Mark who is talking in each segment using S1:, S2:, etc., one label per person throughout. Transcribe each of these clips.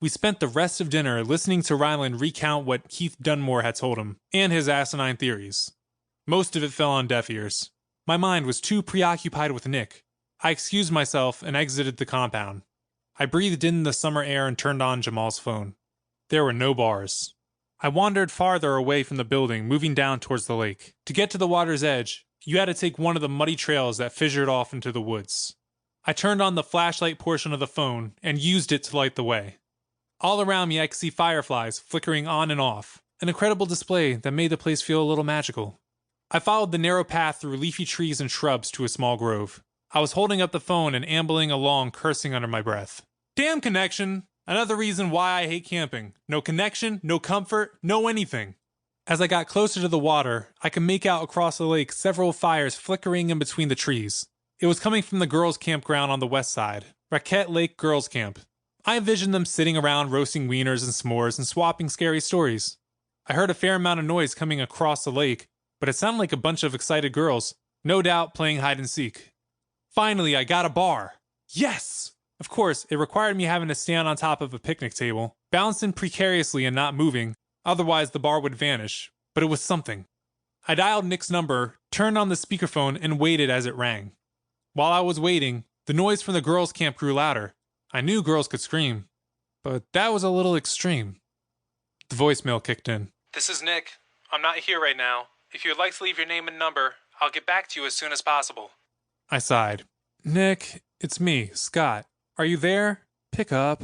S1: We spent the rest of dinner listening to Ryland recount what Keith Dunmore had told him, and his asinine theories. Most of it fell on deaf ears. My mind was too preoccupied with Nick. I excused myself and exited the compound. I breathed in the summer air and turned on Jamal's phone. There were no bars. I wandered farther away from the building, moving down towards the lake. To get to the water's edge, you had to take one of the muddy trails that fissured off into the woods. I turned on the flashlight portion of the phone and used it to light the way. All around me I could see fireflies flickering on and off, an incredible display that made the place feel a little magical. I followed the narrow path through leafy trees and shrubs to a small grove. I was holding up the phone and ambling along, cursing under my breath. Damn connection! Another reason why I hate camping. No connection, no comfort, no anything. As I got closer to the water, I could make out across the lake several fires flickering in between the trees. It was coming from the girls' campground on the west side, Raquette Lake Girls Camp. I envisioned them sitting around roasting wieners and s'mores and swapping scary stories. I heard a fair amount of noise coming across the lake, but it sounded like a bunch of excited girls, no doubt playing hide and seek. Finally, I got a bar. Yes! Of course, it required me having to stand on top of a picnic table, balancing precariously and not moving, otherwise the bar would vanish, but it was something. I dialed Nick's number, turned on the speakerphone, and waited as it rang. While I was waiting, the noise from the girls' camp grew louder. I knew girls could scream, but that was a little extreme. The voicemail kicked in. This is Nick. I'm not here right now. If you would like to leave your name and number, I'll get back to you as soon as possible. I sighed. Nick, it's me, Scott. Are you there? Pick up.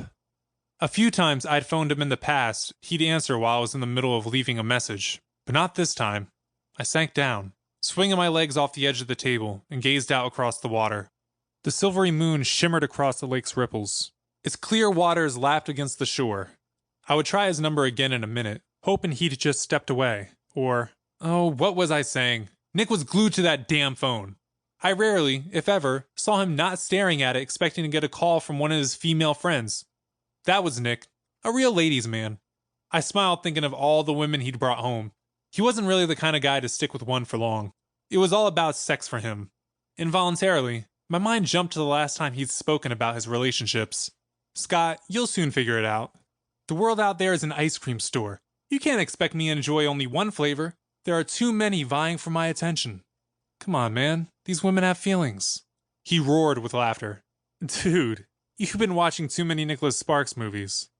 S1: A few times I'd phoned him in the past, he'd answer while I was in the middle of leaving a message. But not this time. I sank down, swinging my legs off the edge of the table, and gazed out across the water. The silvery moon shimmered across the lake's ripples. Its clear waters lapped against the shore. I would try his number again in a minute, hoping he'd just stepped away. Or, oh, what was I saying? Nick was glued to that damn phone. I rarely, if ever, saw him not staring at it expecting to get a call from one of his female friends. That was Nick, a real ladies' man. I smiled thinking of all the women he'd brought home. He wasn't really the kind of guy to stick with one for long. It was all about sex for him. Involuntarily, my mind jumped to the last time he'd spoken about his relationships. Scott, you'll soon figure it out. The world out there is an ice cream store. You can't expect me to enjoy only one flavor. There are too many vying for my attention. Come on, man. These women have feelings. He roared with laughter. Dude, you've been watching too many Nicholas Sparks movies.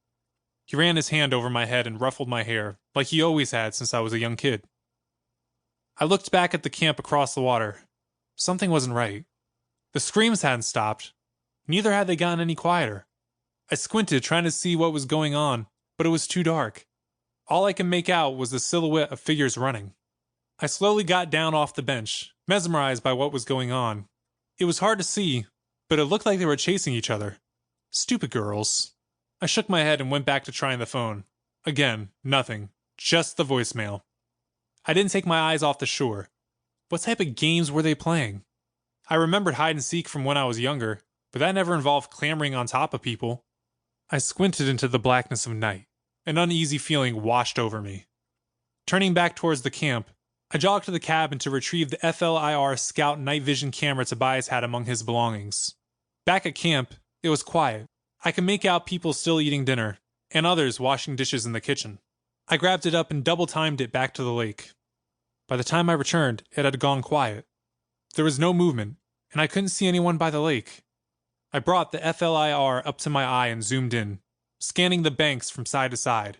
S1: He ran his hand over my head and ruffled my hair, like he always had since I was a young kid. I looked back at the camp across the water. Something wasn't right. The screams hadn't stopped. Neither had they gotten any quieter. I squinted, trying to see what was going on, but it was too dark. All I could make out was the silhouette of figures running. I slowly got down off the bench, mesmerized by what was going on. It was hard to see, but it looked like they were chasing each other. Stupid girls. I shook my head and went back to trying the phone. Again, nothing. Just the voicemail. I didn't take my eyes off the shore. What type of games were they playing? I remembered hide and seek from when I was younger, but that never involved clambering on top of people. I squinted into the blackness of night. An uneasy feeling washed over me. Turning back towards the camp, I jogged to the cabin to retrieve the FLIR Scout night vision camera Tobias had among his belongings. Back at camp, it was quiet. I could make out people still eating dinner, and others washing dishes in the kitchen. I grabbed it up and double-timed it back to the lake. By the time I returned, it had gone quiet. There was no movement, and I couldn't see anyone by the lake. I brought the FLIR up to my eye and zoomed in, scanning the banks from side to side.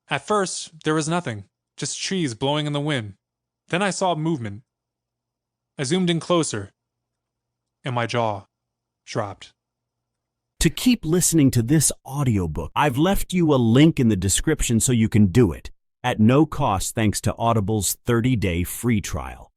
S1: At first, there was nothing, just trees blowing in the wind. Then I saw movement. I zoomed in closer, and my jaw dropped.
S2: To keep listening to this audiobook, I've left you a link in the description so you can do it, at no cost thanks to Audible's 30-day free trial.